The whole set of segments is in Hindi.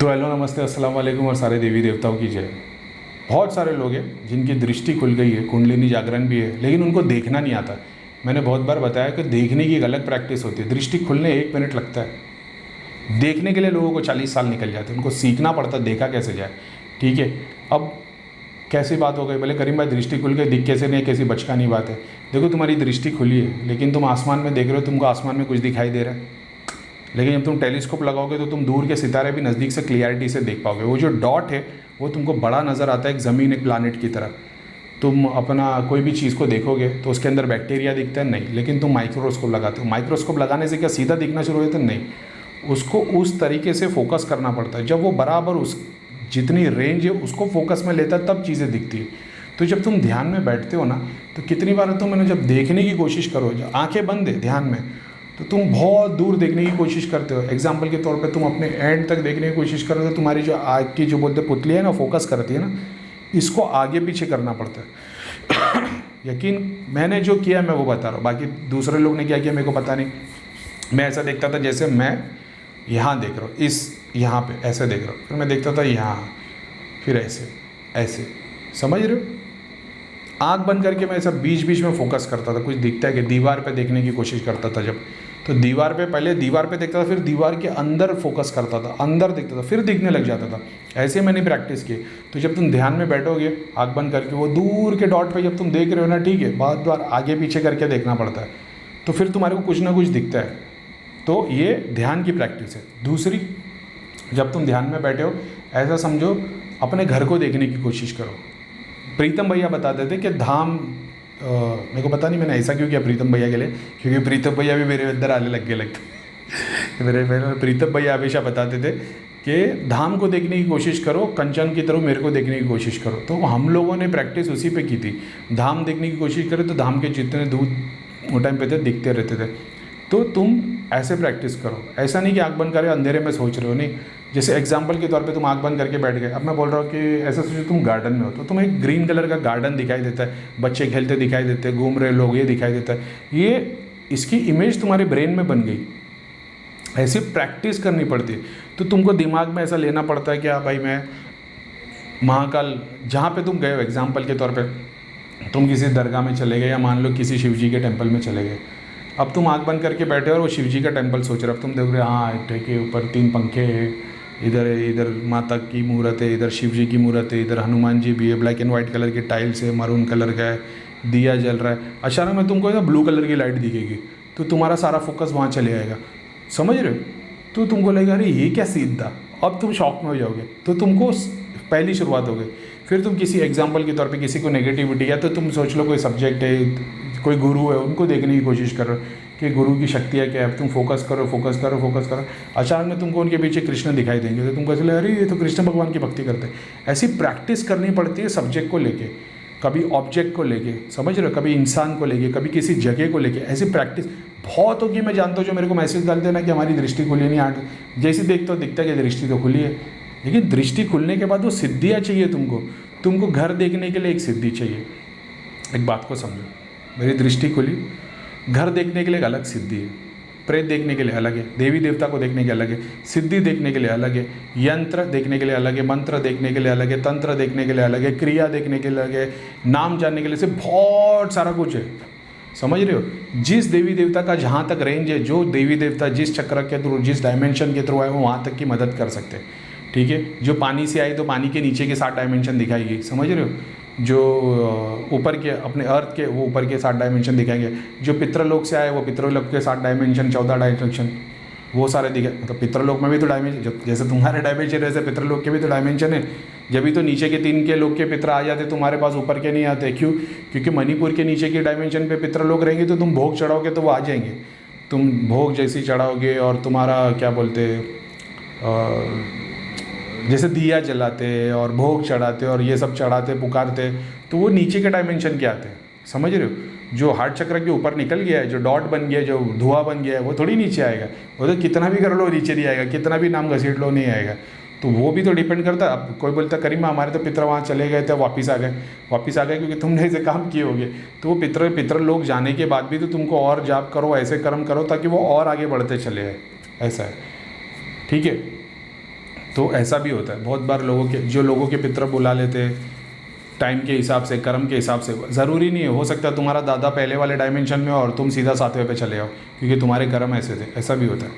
तो हेलो नमस्ते अस्सलाम वालेकुम और सारे देवी देवताओं की जय। बहुत सारे लोग हैं जिनकी दृष्टि खुल गई है, कुंडलिनी जागरण भी है, लेकिन उनको देखना नहीं आता। मैंने बहुत बार बताया कि देखने की एक अलग प्रैक्टिस होती है। दृष्टि खुलने 1 मिनट लगता है, देखने के लिए लोगों को 40 साल निकल जाते हैं। उनको सीखना पड़ता है देखा कैसे जाए। ठीक है, अब कैसी बात हो गई, बोले करीम भाई दृष्टि खुल गई, दिख कैसे नहीं, कैसी बचकानी बात है। देखो तुम्हारी दृष्टि खुली है, लेकिन तुम आसमान में देख रहे हो, तुमको आसमान में कुछ दिखाई दे रहा है। लेकिन जब तुम टेलीस्कोप लगाओगे तो तुम दूर के सितारे भी नज़दीक से क्लियरिटी से देख पाओगे। वो जो डॉट है वो तुमको बड़ा नज़र आता है, एक ज़मीन एक प्लानट की तरह। तुम अपना कोई भी चीज़ को देखोगे तो उसके अंदर बैक्टीरिया दिखता है नहीं, लेकिन तुम माइक्रोस्कोप लगाते हो। माइक्रोस्कोप लगाने से क्या सीधा दिखना शुरू हो जाता है? नहीं, उसको उस तरीके से फोकस करना पड़ता है। जब वो बराबर उस जितनी रेंज है उसको फोकस में लेता है तब चीज़ें दिखती है। तो जब तुम ध्यान में बैठते हो ना, तो कितनी बार तो मैंने जब देखने की कोशिश करो, जब आंखें बंद है ध्यान में, तो तुम बहुत दूर देखने की कोशिश करते हो। एग्जाम्पल के तौर पे तुम अपने एंड तक देखने की कोशिश करो तो तुम्हारी जो आग की जो बोलते पुतली है ना, फोकस करती है ना, इसको आगे पीछे करना पड़ता है। यकीन मैंने जो किया मैं वो बता रहा हूँ, बाकी दूसरे लोग ने क्या किया मेरे को पता नहीं। मैं ऐसा देखता था जैसे मैं यहाँ देख रहा हूँ, इस यहाँ पे ऐसे देख रहा हूँ, फिर मैं देखता था यहाँ, फिर ऐसे ऐसे, समझ रहे हो? आँख बंद करके मैं ऐसा बीच बीच में फोकस करता था, कुछ दिखता है कि दीवार पे देखने की कोशिश करता था। जब तो दीवार पे पहले दीवार पे देखता था, फिर दीवार के अंदर फोकस करता था, अंदर देखता था, फिर दिखने लग जाता था। ऐसे मैंने प्रैक्टिस की। तो जब तुम ध्यान में बैठोगे आँख बंद करके, वो दूर के डॉट पे जब तुम देख रहे हो ना, ठीक है, बार बार आगे पीछे करके देखना पड़ता है, तो फिर तुम्हारे को कुछ ना कुछ दिखता है। तो ये ध्यान की प्रैक्टिस है। दूसरी, जब तुम ध्यान में बैठे हो, ऐसा समझो अपने घर को देखने की कोशिश करो। प्रीतम भैया बताते थे कि धाम, मेरे को पता नहीं मैंने ऐसा क्यों किया प्रीतम भैया के लिए, क्योंकि प्रीतम भैया भी मेरे अंदर आने लग गए मेरे प्रीतम भैया हमेशा बताते थे कि धाम को देखने की कोशिश करो, कंचन की तरह मेरे को देखने की कोशिश करो। तो हम लोगों ने प्रैक्टिस उसी पे की थी। धाम देखने की कोशिश करें तो धाम के जितने दूध वो टाइम पे थे दिखते रहते थे। तो तुम ऐसे प्रैक्टिस करो, ऐसा नहीं कि आँख बंद करे अंधेरे में सोच रहे हो, नहीं। जैसे एग्जाम्पल के तौर पे तुम आँख बंद करके बैठ गए। अब मैं बोल रहा हूँ कि ऐसा सोचो तुम गार्डन में हो, तो तुम्हें एक ग्रीन कलर का गार्डन दिखाई देता है, बच्चे खेलते दिखाई देते हैं, घूम रहे लोग, ये दिखाई देता है। ये इसकी इमेज तुम्हारे ब्रेन में बन गई। ऐसी प्रैक्टिस करनी पड़ती है। तो तुमको दिमाग में ऐसा लेना पड़ता है कि हाँ भाई मैं महाकाल, जहाँ पे तुम गए हो, एग्जाम्पल के तौर पर तुम किसी दरगाह में चले गए, या मान लो किसी शिव जी के टेम्पल में चले गए। अब तुम आँख बंद करके बैठे हो और वो शिव जी का टेम्पल सोच रहे हो। अब तुम देख रहे हो, हाँ ठीक है, ऊपर 3 पंखे हैं, इधर माता की मूर्त है, इधर शिव जी की मूर्त है, इधर हनुमान जी भी है, ब्लैक एंड वाइट कलर की टाइल्स है, मरून कलर का है, दिया जल रहा है। अचानक में तुमको ना ब्लू कलर की लाइट दिखेगी, तो तुम्हारा सारा फोकस वहाँ चले जाएगा, समझ रहे हो? तो तुमको लगेगा अरे ये क्या सीन था, अब तुम शॉक में हो जाओगे। तो तुमको पहली शुरुआत हो गई। फिर तुम किसी एग्जाम्पल के तौर पे किसी को नेगेटिविटी, या तो तुम सोच लो कोई सब्जेक्ट है, कोई गुरु है, उनको देखने की कोशिश करो कि गुरु की शक्तियाँ क्या है। तुम फोकस करो फोकस करो फोकस करो, अचानक में तुमको उनके पीछे कृष्ण दिखाई देंगे, तो तुमको ऐसा अरे ये तो कृष्ण भगवान की भक्ति करते हैं। ऐसी प्रैक्टिस करनी पड़ती है सब्जेक्ट को लेके, कभी ऑब्जेक्ट को लेके, समझ रहे हो, कभी इंसान को लेके, कभी किसी जगह को लेके। ऐसी प्रैक्टिस बहुत होगी। मैं जानता हूँ जो मेरे को मैसेज डालते हैं ना कि हमारी दृष्टि खुली नहीं, आठ जैसे देखते हो दिखता है कि दृष्टि तो खुली है, लेकिन दृष्टि खुलने के बाद वो सिद्धियाँ चाहिए तुमको घर देखने के लिए एक सिद्धि चाहिए। एक बात को समझो, मेरी दृष्टि खुली, घर देखने के लिए एक अलग सिद्धि है, प्रेत देखने के लिए अलग है, देवी देवता को देखने के अलग है, सिद्धि देखने के लिए अलग है, यंत्र देखने के लिए अलग है, मंत्र देखने के लिए अलग है, तंत्र देखने के लिए अलग है, क्रिया देखने के लिए अलग है, नाम जानने के लिए से बहुत सारा कुछ है, समझ रहे हो? जिस देवी देवता का जहाँ तक रेंज है, जो देवी देवता जिस चक्र के थ्रू, जिस डायमेंशन के थ्रू आए, वो वहाँ तक की मदद कर सकते हैं। ठीक है, जो पानी से आई तो पानी के नीचे के 7 डायमेंशन दिखाएगी, समझ रहे हो? जो ऊपर के अपने अर्थ के, वो ऊपर के 7 डायमेंशन दिखाएंगे। जो पितृलोक से आए वो पितृलोक के 7 डायमेंशन, 14 डायमेंशन, वो सारे दिखाए। मतलब पितृलोक में भी तो डायमेंशन, जैसे तुम्हारे डायमेंशन वैसे पितृलोक के भी तो डायमेंशन है। जब भी तो नीचे के 3 के लोग के पितर आ जाते, तुम्हारे पास ऊपर के नहीं आते। क्यों? क्योंकि मणिपुर के नीचे के डायमेंशन पे पितृलोक रहेंगे, तो तुम भोग चढ़ाओगे तो वो आ जाएंगे। तुम भोग जैसी चढ़ाओगे और तुम्हारा क्या बोलते, जैसे दिया जलाते और भोग चढ़ाते और ये सब चढ़ाते पुकारते, तो वो नीचे के डायमेंशन के आते हैं, समझ रहे हो? जो हार्ट चक्र के ऊपर निकल गया है, जो डॉट बन गया है, जो धुआं बन गया है, वो थोड़ी नीचे आएगा। वो तो कितना भी कर लो नीचे नहीं आएगा, कितना भी नाम घसीट लो नहीं आएगा। तो वो भी तो डिपेंड करता है। अब कोई बोलता करीमा हमारे तो पितर वहाँ चले गए थे, वापस आ गए क्योंकि तुमने ऐसे काम किए होंगे। तो वो पितर लोग जाने के बाद भी तो तुमको और जाप करो, ऐसे कर्म करो ताकि वो और आगे बढ़ते चले आए, ऐसा है। ठीक है, तो ऐसा भी होता है बहुत बार, लोगों के पितर बुला लेते हैं टाइम के हिसाब से, कर्म के हिसाब से। ज़रूरी नहीं है, हो सकता है तुम्हारा दादा पहले वाले डायमेंशन में और तुम सीधा 7वें पे चले आओ, क्योंकि तुम्हारे कर्म ऐसे थे। ऐसा भी होता है,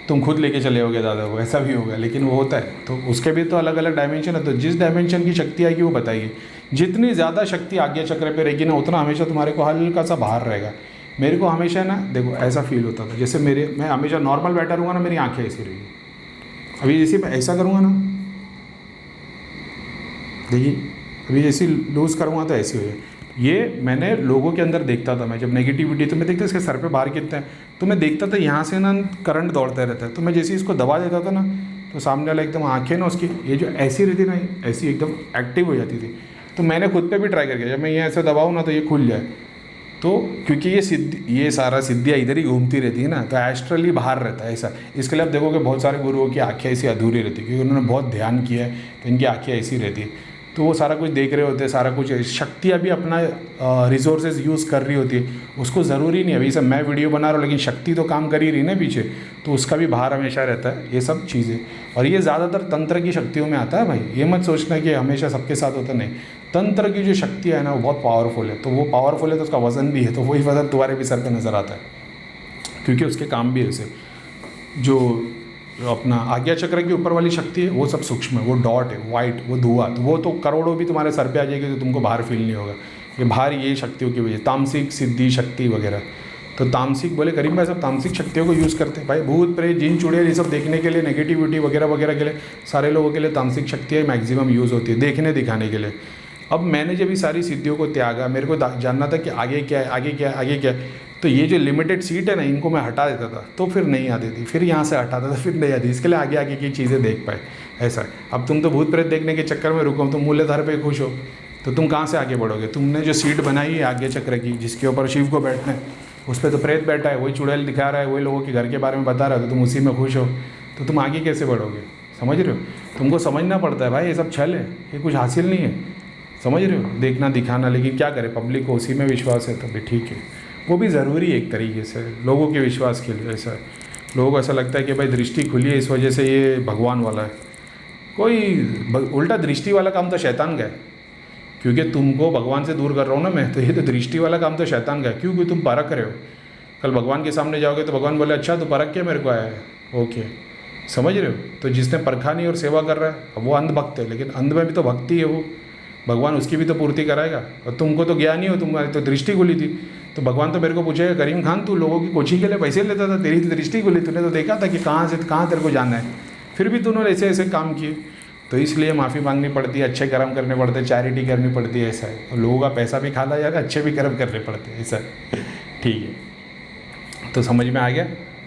तुम खुद लेके चले होगे दादा को, ऐसा भी होगा, लेकिन वो होता है। तो उसके भी तो अलग अलग डायमेंशन है। तो जिस डायमेंशन की शक्ति आएगी वो बताइए। जितनी ज़्यादा शक्ति आज्ञा चक्र पे रहेगी ना, उतना हमेशा तुम्हारे को हल्का सा बाहर रहेगा। मेरे को हमेशा ना देखो ऐसा फील होता था, जैसे मैं हमेशा नॉर्मल बैठा रहूँगा ना, मेरी आँखें ऐसी रहेगी। अभी जैसे मैं ऐसा करूँगा ना, देखिए अभी जैसे लूज़ करूँगा तो ऐसी हो जाए। ये मैंने लोगों के अंदर देखता था, मैं जब नेगेटिविटी, तो मैं देखता इसके सर पे बाहर कितना है, तो मैं देखता था यहाँ से ना करंट दौड़ता रहता है। तो मैं जैसे इसको दबा देता था ना, तो सामने वाला एकदम आँखें ना उसकी ये जो ऐसी रहती ना, ऐसी एकदम एक्टिव हो जाती थी। तो मैंने खुद पे भी ट्राई करके, जब मैं ये ऐसे दबाऊँ ना तो ये खुल जाए। तो क्योंकि ये सारा सिद्धियाँ इधर ही घूमती रहती है ना, तो एस्ट्रली बाहर रहता है ऐसा। इसके लिए आप देखोगे बहुत सारे गुरुओं की आँखें ऐसी अधूरी रहती है, क्योंकि उन्होंने बहुत ध्यान किया है, तो इनकी आँखें ऐसी रहती है। तो वो सारा कुछ देख रहे होते हैं, सारा कुछ शक्तियाँ भी अपना रिसोर्सेज यूज़ कर रही होती है। उसको ज़रूरी नहीं है अभी सब मैं वीडियो बना रहा हूँ, लेकिन शक्ति तो काम कर ही रही ना पीछे, तो उसका भी बाहर हमेशा रहता है ये सब चीज़ें। और ये ज़्यादातर तंत्र की शक्तियों में आता है भाई, ये मत सोचना कि हमेशा सबके साथ होता नहीं। तंत्र की जो शक्ति है ना, वो बहुत पावरफुल है। तो वो पावरफुल है तो उसका वज़न भी है, तो वही वज़न तुम्हारे भी सर पर नज़र आता है, क्योंकि उसके काम भी ऐसे। जो अपना आज्ञा चक्र की ऊपर वाली शक्ति है वो सब सूक्ष्म है, वो डॉट है, वाइट, वो धुआं, तो वो तो करोड़ों भी तुम्हारे सर पे आ जाएगी, तो तुमको बाहर फील नहीं होगा। ये बाहर ये शक्तियों की वजह, तामसिक सिद्धि शक्ति वगैरह। तो तामसिक बोले करीम भाई सब तामसिक शक्तियों को यूज़ करते हैं भाई, भूत प्रेत जिन चुड़ैल ये सब देखने के लिए, नेगेटिविटी वगैरह वगैरह के लिए, सारे लोगों के लिए तामसिक शक्तियाँ मैक्सिमम यूज़ होती है, देखने दिखाने के लिए। अब मैंने जब ये सारी सिद्धियों को त्यागा, मेरे को जानना था कि आगे क्या है, आगे क्या है, आगे क्या है। तो ये जो लिमिटेड सीट है ना, इनको मैं हटा देता था, तो फिर नहीं आती थी, फिर यहाँ से हटाता था, फिर नहीं आती। इसके लिए आगे आगे की चीज़ें देख पाए, ऐसा है। अब तुम तो भूत प्रेत देखने के चक्कर में रुको, तुम मूल्यधार पे खुश हो, तो तुम कहाँ से आगे बढ़ोगे। तुमने जो सीट बनाई है आज्ञा चक्र की, जिसके ऊपर शिव को बैठना है, उस पर तो प्रेत बैठा है, वही चुड़ैल दिखा रहा है, वही लोगों के घर के बारे में बता रहा है, तो तुम उसी में खुश हो, तो तुम आगे कैसे बढ़ोगे। समझ रहे हो, तुमको समझना पड़ता है भाई, ये सब छल है, ये कुछ हासिल नहीं है। समझ रहे हो, देखना दिखाना, लेकिन क्या करें, पब्लिक को उसी में विश्वास है, तभी ठीक है। वो भी ज़रूरी है एक तरीके से लोगों के विश्वास के लिए। ऐसा है, लोगों को ऐसा लगता है कि भाई दृष्टि खुली है, इस वजह से ये भगवान वाला है। कोई उल्टा दृष्टि वाला काम तो शैतान का है, क्योंकि तुमको भगवान से दूर कर रहा हूँ ना मैं, तो ये तो दृष्टि वाला काम तो शैतान का है। क्योंकि तुम परख रहे हो, कल भगवान के सामने जाओगे तो भगवान बोले अच्छा तो परख के मेरे को आया है, ओके। समझ रहे हो, तो जिसने परखा नहीं और सेवा कर रहा है, अब वो अंध भक्त है, लेकिन अंध में भी तो भक्ति है, वो भगवान उसकी भी तो पूर्ति कराएगा। और तुमको तो ज्ञान ही हो, तुम्हारी तो दृष्टि खुली थी, तो भगवान तो मेरे को पूछेगा करीम खान तू लोगों की कोचिंग के लिए पैसे लेता था, तेरी तो दृष्टि खुली, तूने तो देखा था कि कहाँ से कहाँ तेरे को जाना है, फिर भी तूने ऐसे ऐसे काम किए। तो इसलिए माफ़ी मांगनी पड़ती है, अच्छे कर्म करने पड़ते हैं, चैरिटी करनी पड़ती है। ऐसा है, और लोगों का पैसा भी खाना जाएगा, अच्छे भी कर्म करने पड़ते हैं। ऐसा ठीक है, तो समझ में आ गया।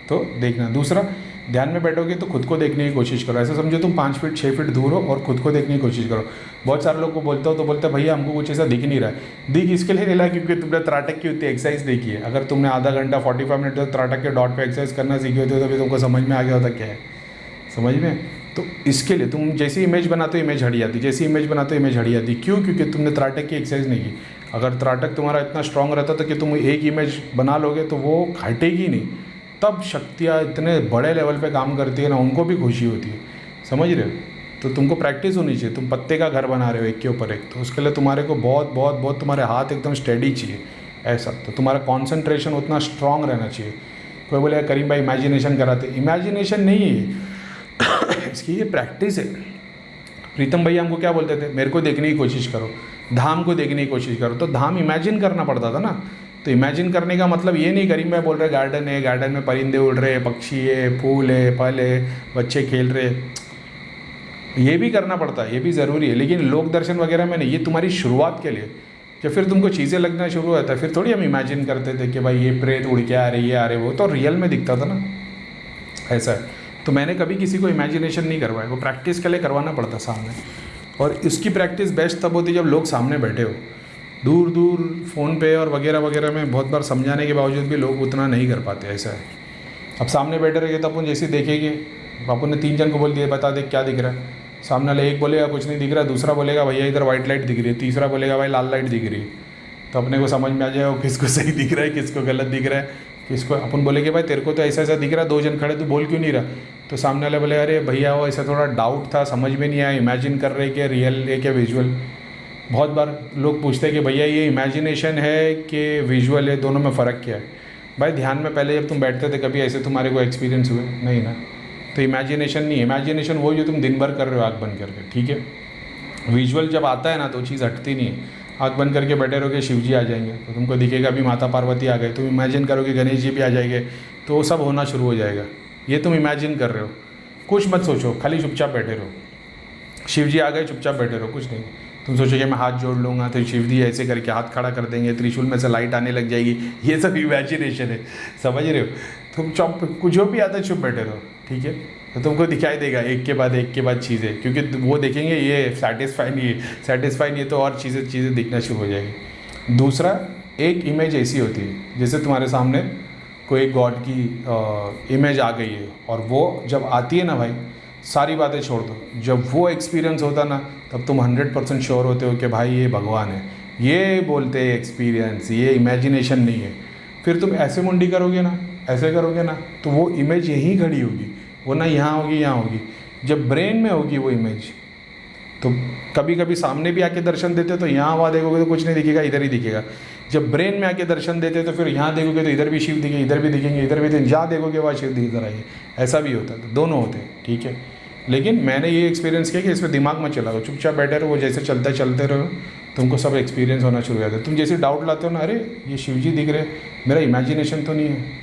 तो देखना, दूसरा ध्यान में बैठोगे तो खुद को देखने की कोशिश करो। ऐसा समझो तुम 5 फीट 6 फीट दूर हो और खुद को देखने की कोशिश करो। बहुत सारे लोग को बोलते हो तो बोलते हैं भैया हमको कुछ ऐसा दिख नहीं रहा है। दिख इसके लिए नहीं रहा क्योंकि तुमने त्राटक की उतनी एक्सरसाइज देखी है। अगर तुमने आधा घंटा 45 मिनट तक त्राटक के डॉट पे एक्सरसाइज करना सीखे होते हो, तभी तुमको समझ में आ गया होता क्या है। समझ में, तो इसके लिए तुम जैसी इमेज बनाते हो इमेज हट जाती, जैसी इमेज बनाते हो इमेज हट जाती। क्यों? क्योंकि तुमने त्राटक की एक्सरसाइज नहीं की। अगर त्राटक तुम्हारा इतना स्ट्रांग रहता था कि तुम एक इमेज बना लोगे तो वो हटेगी नहीं। तब शक्तियाँ इतने बड़े लेवल पे काम करती है ना, उनको भी खुशी होती है। समझ रहे हो, तो तुमको प्रैक्टिस होनी चाहिए। तुम पत्ते का घर बना रहे हो एक के ऊपर एक, तो उसके लिए तुम्हारे को बहुत बहुत बहुत तुम्हारे हाथ एकदम स्टेडी चाहिए ऐसा। तो तुम्हारा कॉन्सेंट्रेशन उतना स्ट्रांग रहना चाहिए। कोई बोले करीम भाई इमेजिनेशन कराते, इमेजिनेशन नहीं है इसकी, ये प्रैक्टिस है। प्रीतम भैया हमको क्या बोलते थे, मेरे को देखने की कोशिश करो, धाम को देखने की कोशिश करो। तो धाम इमेजिन करना पड़ता था ना। तो इमेजिन करने का मतलब ये नहीं करीम भाई बोल रहे गार्डन है, गार्डन में परिंदे उड़ रहे, पक्षी है, फूल है, फल है, बच्चे खेल रहे, ये भी करना पड़ता है, ये भी ज़रूरी है। लेकिन लोक दर्शन वगैरह में नहीं, ये तुम्हारी शुरुआत के लिए। जब फिर तुमको चीज़ें लगना शुरू होता है, फिर थोड़ी हम इमेजिन करते थे कि भाई ये प्रेत उड़ के आ रही है, आ रहे, वो तो रियल में दिखता था ना। ऐसा है, तो मैंने कभी किसी को इमेजिनेशन नहीं करवाया, वो प्रैक्टिस के लिए करवाना पड़ता सामने। और इसकी प्रैक्टिस बेस्ट तब होती जब लोग सामने बैठे हो। दूर दूर फ़ोन पे और वगैरह वगैरह में बहुत बार समझाने के बावजूद भी लोग उतना नहीं कर पाते। ऐसा है, अब सामने बैठे रहेंगे तो अपन जैसे देखेंगे, अपन ने 3 जन को बोल दिया बता दे क्या दिख रहा है, सामने वाले एक बोलेगा कुछ नहीं दिख रहा, दूसरा बोलेगा भैया इधर वाइट लाइट दिख रही है, तीसरा बोलेगा भाई लाल लाइट दिख रही है। तो अपने को समझ में आ जाएगा किसको सही दिख रहा है, किसको गलत दिख रहा है, किसको अपन बोलेंगे भाई तेरे को तो ऐसा ऐसा दिख रहा है, 2 जन खड़े, तू बोल क्यों नहीं रहा। तो सामने वाले बोले अरे भैया वो ऐसा थोड़ा डाउट था, समझ में नहीं आया, इमेजिन कर रहे कि रियल है क्या विजुअल। बहुत बार लोग पूछते हैं कि भैया ये इमेजिनेशन है कि विजुअल है, दोनों में फ़र्क क्या है। भाई ध्यान में पहले जब तुम बैठते थे कभी ऐसे तुम्हारे को एक्सपीरियंस हुए नहीं ना, तो इमेजिनेशन नहीं है। इमेजिनेशन वो जो तुम दिन भर कर रहे हो आँख बंद करके, ठीक है। विजुअल जब आता है ना तो चीज़ हटती नहीं है। आँख बंद करके बैठे रहोगे, शिव जी आ जाएंगे तो तुमको दिखेगा अभी माता पार्वती आ गए, तुम इमेजिन करोगे गणेश जी भी आ जाएंगे, तो वो सब होना शुरू हो जाएगा। ये तुम इमेजिन कर रहे हो, कुछ मत सोचो, खाली चुपचाप बैठे रहो। शिव जी आ गए, चुपचाप बैठे रहो, कुछ नहीं। तुम सोचोगे मैं हाथ जोड़ लूँगा तो शिव जी ऐसे करके हाथ खड़ा कर देंगे, त्रिशूल में से लाइट आने लग जाएगी, ये सब इमेजिनेशन है, समझ रहे हो। तुम चुप, कुछ जो भी आता है चुप बैठे रहो, ठीक है। तो तुमको दिखाई देगा एक के बाद चीज़ें, क्योंकि वो देखेंगे ये सेटिस्फाई नहीं है तो और चीज़ें दिखना शुरू हो जाएगी। दूसरा, एक इमेज ऐसी होती है जैसे तुम्हारे सामने कोई गॉड की इमेज आ गई है, और वो जब आती है ना भाई, सारी बातें छोड़ दो। जब वो एक्सपीरियंस होता ना तब तुम 100% श्योर होते हो कि भाई ये भगवान है। ये बोलते हैं एक्सपीरियंस, ये इमेजिनेशन नहीं है। फिर तुम ऐसे मुंडी करोगे ना, ऐसे करोगे ना, तो वो इमेज यहीं खड़ी होगी, वो ना यहाँ होगी, यहाँ होगी। जब ब्रेन में होगी वो इमेज, तो कभी कभी सामने भी आके दर्शन देते तो यहाँ वहाँ देखोगे तो कुछ नहीं दिखेगा, इधर ही दिखेगा। जब ब्रेन में आके दर्शन देते तो फिर यहाँ देखोगे तो इधर भी शिव दिखेंगे, इधर भी दिखेंगे, इधर भी दिखेंगे, जहाँ देखोगे वहाँ शिव दिख कर आइए। ऐसा भी होता है, तो दोनों होते हैं, ठीक है। लेकिन मैंने ये एक्सपीरियंस किया कि इसमें दिमाग मत चलाओ, चुपचाप बैठे रहो, वो जैसे चलते रहो, तुमको सब एक्सपीरियंस होना शुरू हो जाता है। तुम जैसे डाउट लाते हो ना, अरे ये शिव जी दिख रहे, मेरा इमेजिनेशन तो नहीं है।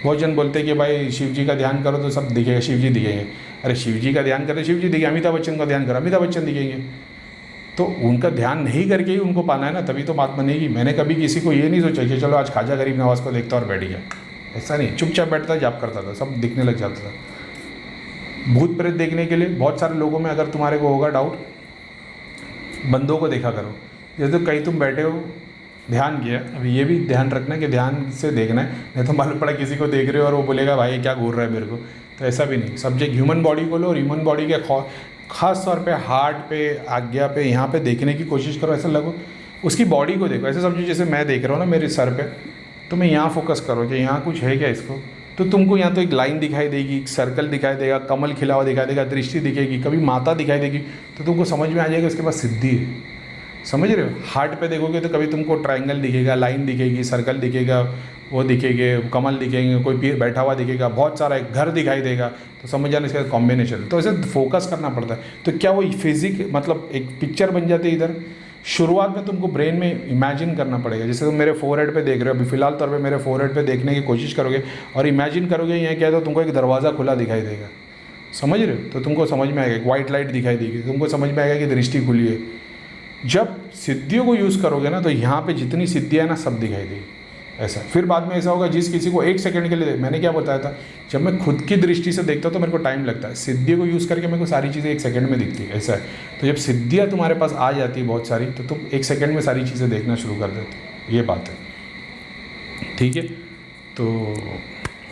बहुत जन बोलते हैं कि भाई शिव जी का ध्यान करो तो सब दिखेगा, शिव जी दिखेंगे। अरे शिव जी का ध्यान करें, शिव जी दिखे। अमिताभ बच्चन का ध्यान करो, अमिताभ बच्चन दिखेंगे। तो उनका ध्यान नहीं करके ही उनको पाना है ना, तभी तो बात बनेगी। मैंने कभी किसी को ये नहीं सोचा कि चलो आज ख्वाजा गरीब नवाज़ को देखता और बैठ गया, ऐसा नहीं। चुपचाप बैठता, जाप करता था, सब दिखने लग जाता था। भूत प्रेत देखने के लिए बहुत सारे लोगों में, अगर तुम्हारे को होगा डाउट, बंदों को देखा करो। जैसे कहीं तुम बैठे हो, ध्यान किया, अभी ये भी ध्यान रखना कि ध्यान से देखना है, नहीं तो मालूम पड़ा किसी को देख रहे हो और वो बोलेगा भाई क्या घूर रहा है मेरे को, तो ऐसा भी नहीं। सब्जेक्ट ह्यूमन बॉडी को लो, और ह्यूमन बॉडी के खास तौर पे हार्ट पे, आज्ञा पे, यहाँ पे देखने की कोशिश करो। ऐसा लगो उसकी बॉडी को देखो, ऐसे समझो जैसे मैं देख रहा हूँ ना मेरे सर पे, तो मैं यहाँ फोकस करो कि यहाँ कुछ है क्या इसको, तो तुमको यहाँ तो एक लाइन दिखाई देगी, एक सर्कल दिखाई देगा, कमल खिला हुआ दिखाई देगा, दृष्टि दिखेगी, कभी माता दिखाई देगी, तो तुमको समझ में आ जाएगा इसके पास सिद्धि है। समझ रहे हो। हार्ट पे देखोगे तो कभी तुमको ट्रायंगल दिखेगा, लाइन दिखेगी, सर्कल दिखेगा, वो दिखेंगे, कमल दिखेंगे, कोई पीर बैठा हुआ दिखेगा, बहुत सारा एक घर दिखाई देगा, तो समझ जाना इसका कॉम्बिनेशन। तो ऐसे फोकस करना पड़ता है। तो क्या वो फिजिक मतलब एक पिक्चर बन जाती है इधर। शुरुआत में तुमको ब्रेन में इमेजिन करना पड़ेगा। जैसे तुम मेरे फोरहेड पे देख रहे हो, अभी फिलहाल तौर पे मेरे फोरहेड पे देखने की कोशिश करोगे और इमेजिन करोगे यहाँ क्या है, तो तुमको एक दरवाज़ा खुला दिखाई देगा। समझ रहे हो। तो तुमको समझ में आएगा, एक वाइट लाइट दिखाई देगी, तुमको समझ में आएगा कि दृष्टि खुली है। जब सिद्धियों को यूज़ करोगे ना, तो यहाँ पे जितनी सिद्धियाँ ना सब दिखाई देगी। ऐसा फिर बाद में ऐसा होगा, जिस किसी को 1 सेकंड के लिए, मैंने क्या बताया था, जब मैं खुद की दृष्टि से देखता हूँ तो मेरे को टाइम लगता है, सिद्धियों को यूज़ करके मेरे को सारी चीज़ें 1 सेकंड में दिखती है। ऐसा है। तो जब सिद्धियाँ तुम्हारे पास आ जाती है बहुत सारी, तो तुम 1 सेकंड में सारी चीज़ें देखना शुरू कर देते हो। ये बात है, ठीक है। तो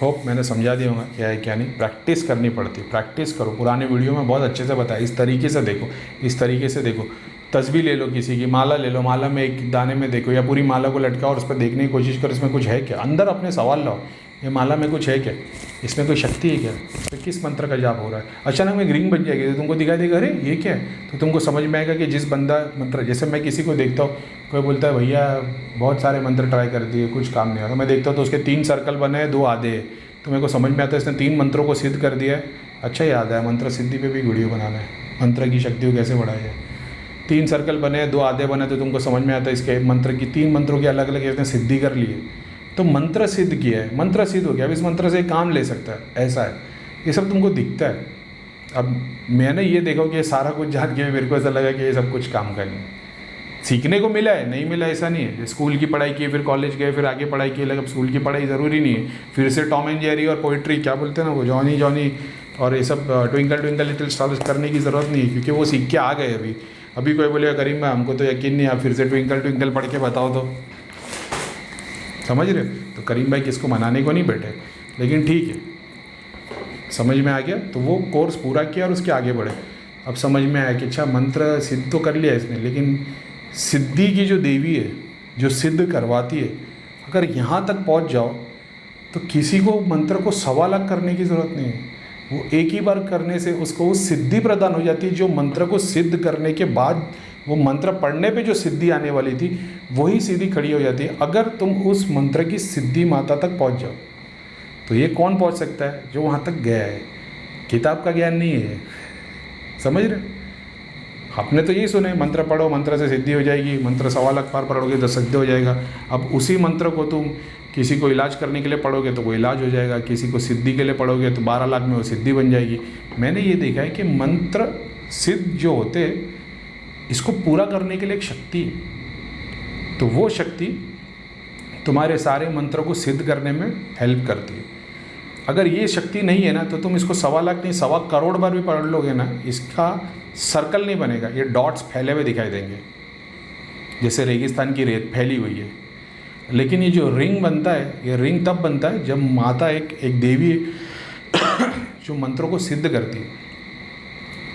होप मैंने समझा दिया होगा क्या है क्या नहीं। प्रैक्टिस करनी पड़ती है, प्रैक्टिस करो। पुराने वीडियो में बहुत अच्छे से बताया, इस तरीके से देखो, इस तरीके से देखो। तस्बीह ले लो, किसी की माला ले लो, माला में एक दाने में देखो, या पूरी माला को लटकाओ और उस पर देखने की कोशिश करो इसमें कुछ है क्या। अंदर अपने सवाल लाओ, ये माला में कुछ है क्या, इसमें कोई शक्ति है क्या, तो किस मंत्र का जाप हो रहा है। अचानक में ग्रीन बन जाएगी तो तुमको दिखाई देगा अरे ये क्या है, तो तुमको समझ में आएगा कि जिस बंदा मंत्र, जैसे मैं किसी को देखता हूँ, कोई बोलता है भैया बहुत सारे मंत्र ट्राई कर दिए कुछ काम नहीं आता, मैं देखता हूँ तो उसके 3 सर्कल बने हैं, 2 आधे हैं, तो मेरे को समझ में आता है इसने 3 मंत्रों को सिद्ध कर दिया है। अच्छा याद है, मंत्र सिद्धि पे भी वीडियो बनाना है, मंत्र की शक्ति को कैसे बढ़ाया जाए। 3 सर्कल बने, 2 आधे बने, तो तुमको समझ में आता है इसके मंत्र की 3 मंत्रों की अलग अलग इसने सिद्धि कर ली है, तो मंत्र सिद्ध किया है, मंत्र सिद्ध हो गया, अब इस मंत्र से काम ले सकता है। ऐसा है, ये सब तुमको दिखता है। अब मैंने ये देखा कि ये सारा कुछ जान के मेरे को ऐसा लगा कि ये सब कुछ काम का नहीं, सीखने को मिला है, नहीं मिला ऐसा नहीं है। स्कूल की पढ़ाई की, फिर कॉलेज गए, फिर आगे पढ़ाई की, लेकिन स्कूल की पढ़ाई ज़रूरी नहीं है। फिर से टॉम एंड जेरी और पोइट्री क्या बोलते हैं ना, वो जॉनी जॉनी और ये सब ट्विंकल ट्विंकल लिटिल स्टार्स करने की ज़रूरत नहीं है, क्योंकि वो सीख के आ गए। अभी कोई बोलेगा करीम भाई हमको तो यकीन नहीं, आप फिर से ट्विंकल ट्विंकल पढ़ के बताओ तो, समझ रहे हो। तो करीम भाई किसको मनाने को नहीं बैठे, लेकिन ठीक है, समझ में आ गया तो वो कोर्स पूरा किया और उसके आगे बढ़े। अब समझ में आया कि अच्छा मंत्र सिद्ध तो कर लिया इसने, लेकिन सिद्धि की जो देवी है जो सिद्ध करवाती है, अगर यहाँ तक पहुँच जाओ तो किसी को मंत्र को 1.25 लाख करने की ज़रूरत नहीं है। वो एक ही बार करने से उसको वो सिद्धि प्रदान हो जाती है। जो मंत्र को सिद्ध करने के बाद वो मंत्र पढ़ने पे जो सिद्धि आने वाली थी वही सिद्धि खड़ी हो जाती है अगर तुम उस मंत्र की सिद्धि माता तक पहुंच जाओ। तो ये कौन पहुंच सकता है? जो वहाँ तक गया है। किताब का ज्ञान नहीं है, समझ रहे? आपने तो यही सुने, मंत्र पढ़ो मंत्र से सिद्धि हो जाएगी, मंत्र 1.25 लाख बार पढ़ोगे तो सिद्ध हो जाएगा। अब उसी मंत्र को तुम किसी को इलाज करने के लिए पढ़ोगे तो वो इलाज हो जाएगा, किसी को सिद्धि के लिए पढ़ोगे तो 12 लाख में वो सिद्धि बन जाएगी। मैंने ये देखा है कि मंत्र सिद्ध जो होते इसको पूरा करने के लिए एक शक्ति है, तो वो शक्ति तुम्हारे सारे मंत्रों को सिद्ध करने में हेल्प करती है। अगर ये शक्ति नहीं है ना तो तुम इसको 1.25 लाख नहीं 1.25 करोड़ बार भी पढ़ लोगे ना, इसका सर्कल नहीं बनेगा, ये डॉट्स फैले हुए दिखाई देंगे जैसे रेगिस्तान की रेत फैली हुई है। लेकिन ये जो रिंग बनता है, ये रिंग तब बनता है जब माता एक देवी जो मंत्रों को सिद्ध करती है,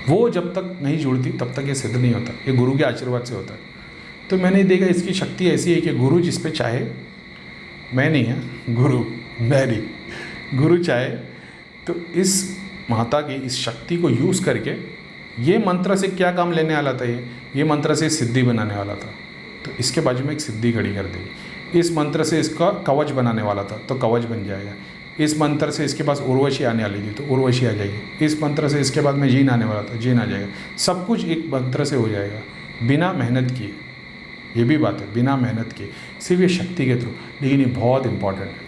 वो जब तक नहीं जुड़ती तब तक ये सिद्ध नहीं होता। ये गुरु के आशीर्वाद से होता है। तो मैंने देखा इसकी शक्ति ऐसी है कि गुरु जिस पे चाहे, मैं नहीं है गुरु, मैं नहीं, गुरु चाहे तो इस माता की इस शक्ति को यूज़ करके ये मंत्र से क्या काम लेने वाला था, ये मंत्र से सिद्धि बनाने वाला था, तो इसके बाजू में एक सिद्धि खड़ी कर देगी। इस मंत्र से इसका कवच बनाने वाला था तो कवच बन जाएगा। इस मंत्र से इसके पास उर्वशी आने वाली थी तो उर्वशी आ जाएगी। इस मंत्र से इसके बाद में जीन आने वाला था, जीन आ जाएगा। सब कुछ एक मंत्र से हो जाएगा बिना मेहनत किए। ये भी बात है, बिना मेहनत किए, सिर्फ ये शक्ति के थ्रू। लेकिन ये बहुत इंपॉर्टेंट है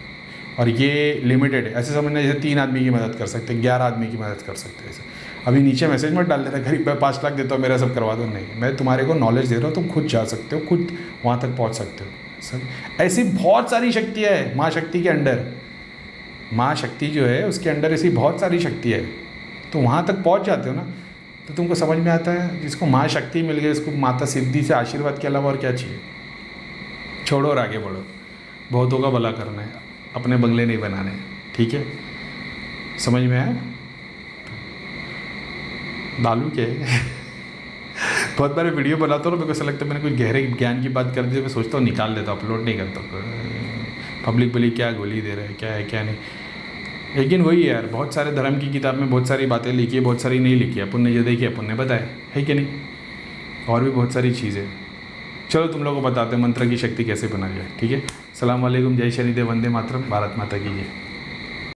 और ये लिमिटेड है। ऐसे समझना जैसे 3 आदमी की मदद कर सकते हैं, 11 आदमी की मदद कर सकते हैं। ऐसे अभी नीचे मैसेज मत डाल देना गरीब मैं 5 लाख देता हूँ मेरा सब करवा दो, नहीं, मैं तुम्हारे को नॉलेज दे रहा हूँ, तुम खुद जा सकते हो, खुद वहाँ तक पहुँच सकते हो। सर ऐसी बहुत सारी शक्तियाँ है माँ शक्ति के अंडर। माँ शक्ति जो है उसके अंडर ऐसी बहुत सारी शक्ति है, तो वहाँ तक पहुँच जाते हो ना तो तुमको समझ में आता है। जिसको माँ शक्ति मिल गई उसको माता सिद्धि से आशीर्वाद के अलावा और क्या चाहिए। छोड़ो और आगे बढ़ो, बहुतों का भला करना है, अपने बंगले नहीं बनाने, ठीक है? समझ में आया? दालू के बहुत बार वीडियो बनाता हूँ, मेरे को ऐसा लगता है मैंने कुछ गहरे ज्ञान की बात कर दी, मैं सोचता हूँ निकाल देता हूँ, अपलोड नहीं करता। पब्लिक बोली क्या गोली दे रहा है, क्या है क्या नहीं। लेकिन वही है यार, बहुत सारे धर्म की किताब में बहुत सारी बातें लिखी है, बहुत सारी नहीं लिखी है। अपन ने ये देखी, अपन ने बताया है कि नहीं। और भी बहुत सारी चीज़ें। चलो तुम लोगों को बताते हैं मंत्र की शक्ति कैसे बना जाए, ठीक है? सलाम वालेकुम, जय शनिदेव, वंदे मातरम, भारत माता की जय।